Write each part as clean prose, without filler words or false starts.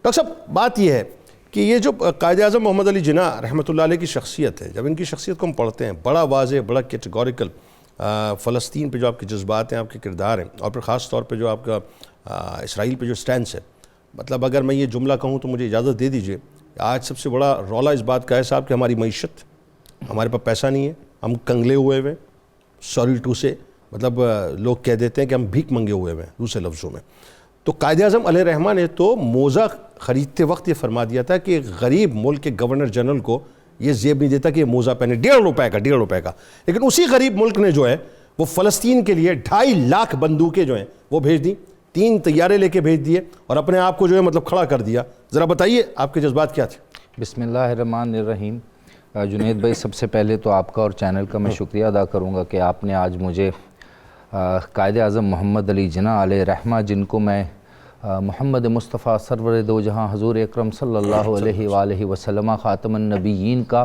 Doctor صاحب بات یہ ہے کہ یہ جو قائد اعظم محمد علی جناح رحمۃ اللہ علیہ کی شخصیت ہے، جب ان کی شخصیت کو ہم پڑھتے ہیں بڑا واضح، بڑا کیٹیگوریکل، فلسطین پہ جو آپ کے جذبات ہیں، آپ کے کردار ہیں، اور پھر خاص طور پہ جو آپ کا اسرائیل پہ جو سٹینس ہے، مطلب اگر میں یہ جملہ کہوں تو مجھے اجازت دے دیجئے، آج سب سے بڑا رولا اس بات کا ہے صاحب کہ ہماری معیشت، ہمارے پاس پیسہ نہیں ہے، ہم کنگلے ہوئے ہوئے، سوری ٹو سے، مطلب لوگ کہہ دیتے ہیں کہ ہم بھیک منگے ہوئے ہیں دوسرے لفظوں میں۔ تو قائد اعظم علیہ الرحمہ نے تو موزہ خریدتے وقت یہ فرما دیا تھا کہ ایک غریب ملک کے گورنر جنرل کو یہ زیب نہیں دیتا کہ یہ موزہ پہنے، 1.5 روپے کا، لیکن اسی غریب ملک نے جو ہے وہ فلسطین کے لیے 2.5 لاکھ بندوقیں جو ہیں وہ بھیج دیں، 3 طیارے لے کے بھیج دیے اور اپنے آپ کو جو ہے مطلب کھڑا کر دیا۔ ذرا بتائیے آپ کے جذبات کیا تھے؟ بسم اللہ الرحمن الرحیم۔ جنید بھائی، سب سے پہلے تو آپ کا اور چینل کا میں شکریہ ادا کروں گا کہ آپ نے آج مجھے قائد اعظم محمد علی جناح علیہ الرحمہ، جن کو میں محمد مصطفیٰ سرور دو جہاں حضور اکرم صلی اللہ علیہ وآلہ وسلم خاتم النبیین کا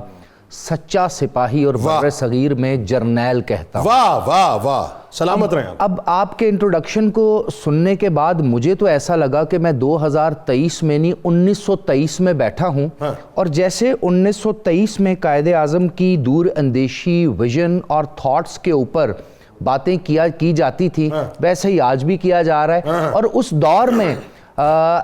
سچا سپاہی اور بر صغیر میں جرنیل کہتا ہوں۔ واہ واہ واہ، سلامت رہیں آپ۔ اب آپ کے انٹروڈکشن کو سننے کے بعد مجھے تو ایسا لگا کہ میں 2023 میں نہیں 1923 میں بیٹھا ہوں، اور جیسے 1923 میں قائد اعظم کی دور اندیشی، ویژن اور تھاٹس کے اوپر باتیں کی جاتی تھی، ویسے ہی آج بھی کیا جا رہا ہے۔ اور اس دور میں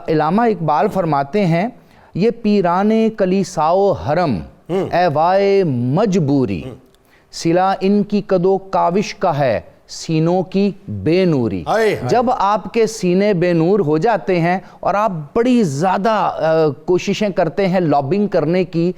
علامہ اقبال فرماتے ہیں، یہ پیران کلیساؤ حرم اے وائے مجبوری، سلا ان کی کدو کاوش کا ہے سینوں کی بے نوری۔ جب آپ کے سینے بے نور ہو جاتے ہیں اور آپ بڑی زیادہ کوششیں کرتے ہیں لابنگ کرنے کی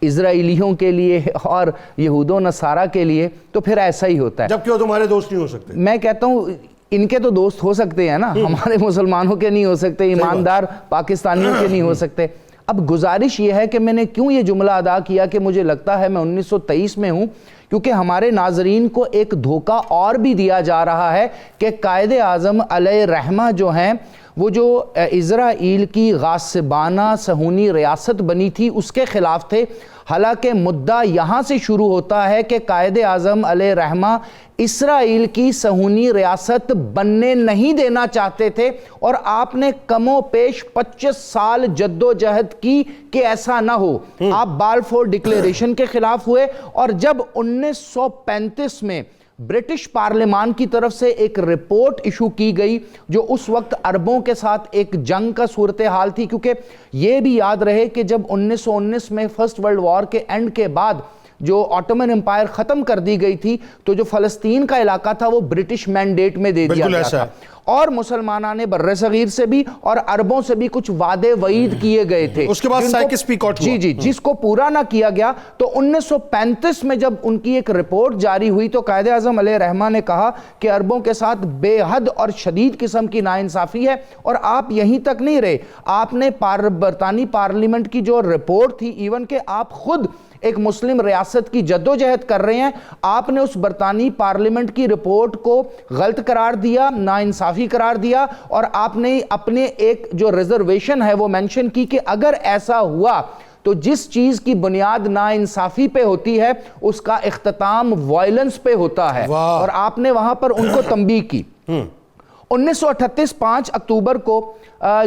اسرائیلیوں کے لیے اور یہود و نصارہ کے لیے، تو پھر ایسا ہی ہوتا ہے۔ جبکہ وہ تمہارے دوست نہیں ہو سکتے۔ میں کہتا ہوں ان کے تو دوست ہو سکتے ہیں نا، ہمارے مسلمانوں کے نہیں ہو سکتے، ایماندار پاکستانیوں کے نہیں ہو سکتے۔ اب گزارش یہ ہے کہ میں نے کیوں یہ جملہ ادا کیا کہ مجھے لگتا ہے میں 1923 میں ہوں، کیونکہ ہمارے ناظرین کو ایک دھوکہ اور بھی دیا جا رہا ہے کہ قائد اعظم علیہ الرحمہ جو ہیں وہ جو اسرائیل کی غاصبانہ صہیونی ریاست بنی تھی اس کے خلاف تھے، حالانکہ مدعا یہاں سے شروع ہوتا ہے کہ قائد اعظم علیہ الرحمہ اسرائیل کی صہیونی ریاست بننے نہیں دینا چاہتے تھے، اور آپ نے کم و پیش 25 سال جد و جہد کی کہ ایسا نہ ہو۔ آپ بالفور ڈکلیریشن کے خلاف ہوئے، اور جب 1935 میں برٹش پارلیمان کی طرف سے ایک رپورٹ ایشو کی گئی جو اس وقت عربوں کے ساتھ ایک جنگ کا صورتحال تھی، کیونکہ یہ بھی یاد رہے کہ جب 1919 میں فرسٹ ورلڈ وار کے اینڈ کے بعد جو آٹومن امپائر ختم کر دی گئی تھی تو جو فلسطین کا علاقہ تھا وہ برٹش مینڈیٹ میں دے دیا گیا تھا، اور مسلمانان بر صغیر سے بھی اور عربوں سے بھی کچھ وعدے وعید کیے گئے تھے، اس کے بعد سائکس پیکاٹ ہوا، جی جس کو پورا نہ کیا گیا۔ تو 1935 میں جب ان کی ایک رپورٹ جاری ہوئی تو قائد اعظم علیہ الرحمہ نے کہا کہ عربوں کے ساتھ بے حد اور شدید قسم کی ناانصافی ہے، اور آپ یہیں تک نہیں رہے، آپ نے برطانوی پارلیمنٹ کی جو رپورٹ تھی، ایون کہ آپ خود ایک مسلم ریاست کی جد و جہد کر رہے ہیں، آپ نے اس برطانوی پارلیمنٹ کی رپورٹ کو غلط قرار دیا، ناانصافی قرار دیا، اور آپ نے اپنے ایک جو ریزرویشن ہے وہ مینشن کی کہ اگر ایسا ہوا تو جس چیز کی بنیاد ناانصافی پہ ہوتی ہے اس کا اختتام وائلنس پہ ہوتا ہے، اور آپ نے وہاں پر ان کو تنبیہ کی۔ 1938 5 اکتوبر کو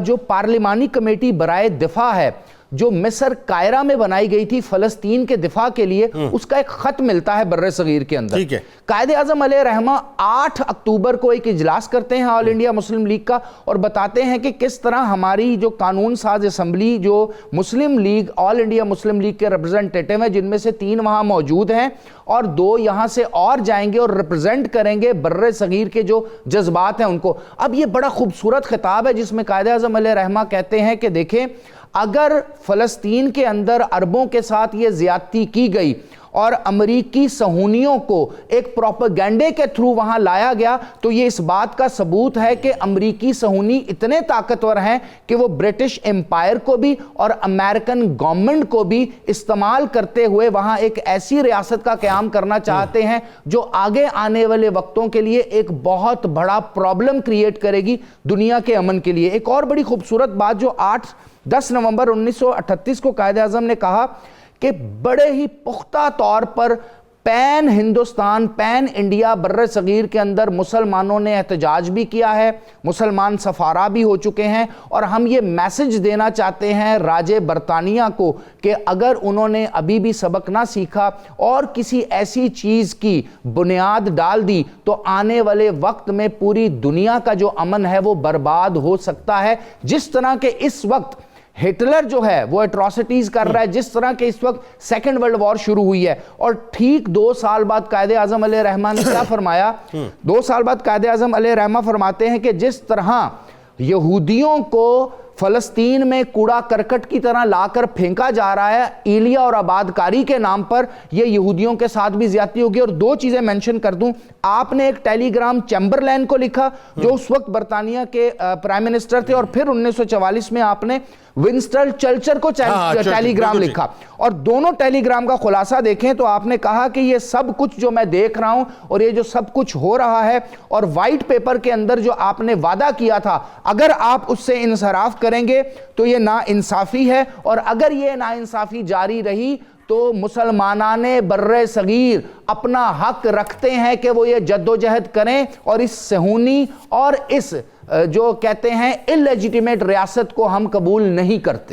جو پارلیمانی کمیٹی برائے دفاع ہے جو مصر قاہرہ میں بنائی گئی تھی فلسطین کے دفاع کے لیے، اس کا ایک خط ملتا ہے بر صغیر کے اندر۔ قائد اعظم علیہ الرحمہ 8 اکتوبر کو ایک اجلاس کرتے ہیں آل انڈیا مسلم لیگ کا، اور بتاتے ہیں کہ کس طرح ہماری جو قانون ساز اسمبلی جو مسلم لیگ آل انڈیا مسلم لیگ کے ریپرزنٹیٹیو ہیں، جن میں سے 3 وہاں موجود ہیں اور 2 یہاں سے اور جائیں گے اور ریپرزینٹ کریں گے بر صغیر کے جو جذبات ہیں ان کو۔ اب یہ بڑا خوبصورت خطاب ہے جس میں قائد اعظم علیہ الرحمہ کہتے ہیں کہ دیکھیں، اگر فلسطین کے اندر عربوں کے ساتھ یہ زیادتی کی گئی اور امریکی صہیونیوں کو ایک پروپیگنڈے کے تھرو وہاں لایا گیا تو یہ اس بات کا ثبوت ہے کہ امریکی صہیونی اتنے طاقتور ہیں کہ وہ برٹش امپائر کو بھی اور امریکن گورنمنٹ کو بھی استعمال کرتے ہوئے وہاں ایک ایسی ریاست کا قیام کرنا چاہتے ہیں جو آگے آنے والے وقتوں کے لیے ایک بہت بڑا پرابلم کریٹ کرے گی دنیا کے امن کے لیے۔ ایک اور بڑی خوبصورت بات جو 10 نومبر 1938 کو قائد اعظم نے کہا کہ بڑے ہی پختہ طور پر پین ہندوستان، پین انڈیا بر صغیر کے اندر مسلمانوں نے احتجاج بھی کیا ہے، مسلمان سفارا بھی ہو چکے ہیں، اور ہم یہ میسج دینا چاہتے ہیں راج برطانیہ کو کہ اگر انہوں نے ابھی بھی سبق نہ سیکھا اور کسی ایسی چیز کی بنیاد ڈال دی تو آنے والے وقت میں پوری دنیا کا جو امن ہے وہ برباد ہو سکتا ہے۔ جس طرح کہ اس وقت ہٹلر جو ہے وہ ایٹراسٹیز کر رہا ہے، جس طرح کہ اس وقت سیکنڈ ورلڈ وار شروع ہوئی ہے، اور ٹھیک 2 سال بعد قائد اعظم علیہ رحمہ نے کیا فرمایا؟ 2 سال بعد قائد اعظم علیہ رحمہ فرماتے ہیں کہ جس طرح یہودیوں کو فلسطین میں کوڑا کرکٹ کی طرح لا کر پھینکا جا رہا ہے ایلیا اور آبادکاری کے نام پر، یہ یہودیوں کے ساتھ بھی زیادتی ہوگی۔ اور 2 چیزیں منشن کر دوں، آپ نے ایک ٹیلی گرام چیمبرلین کو لکھا جو اس وقت برطانیہ کے پرائم منسٹر تھے، اور پھر 1944 میں آپ نے ونسٹن چرچل کو ٹیلی گرام لکھا، اور دونوں ٹیلی گرام کا خلاصہ دیکھیں تو آپ نے کہا کہ یہ سب کچھ جو میں دیکھ رہا ہوں اور یہ جو سب کچھ ہو رہا ہے، اور وائٹ پیپر کے اندر جو آپ نے وعدہ کیا تھا اگر آپ اس سے انصراف کریں گے تو یہ ناانصافی ہے، اور اگر یہ ناانصافی جاری رہی تو مسلمانان بر صغیر اپنا حق رکھتے ہیں کہ وہ یہ جدوجہد کریں اور اس صہیونی اور اس جو کہتے ہیں اللیجیٹیمیٹ ریاست کو ہم قبول نہیں کرتے۔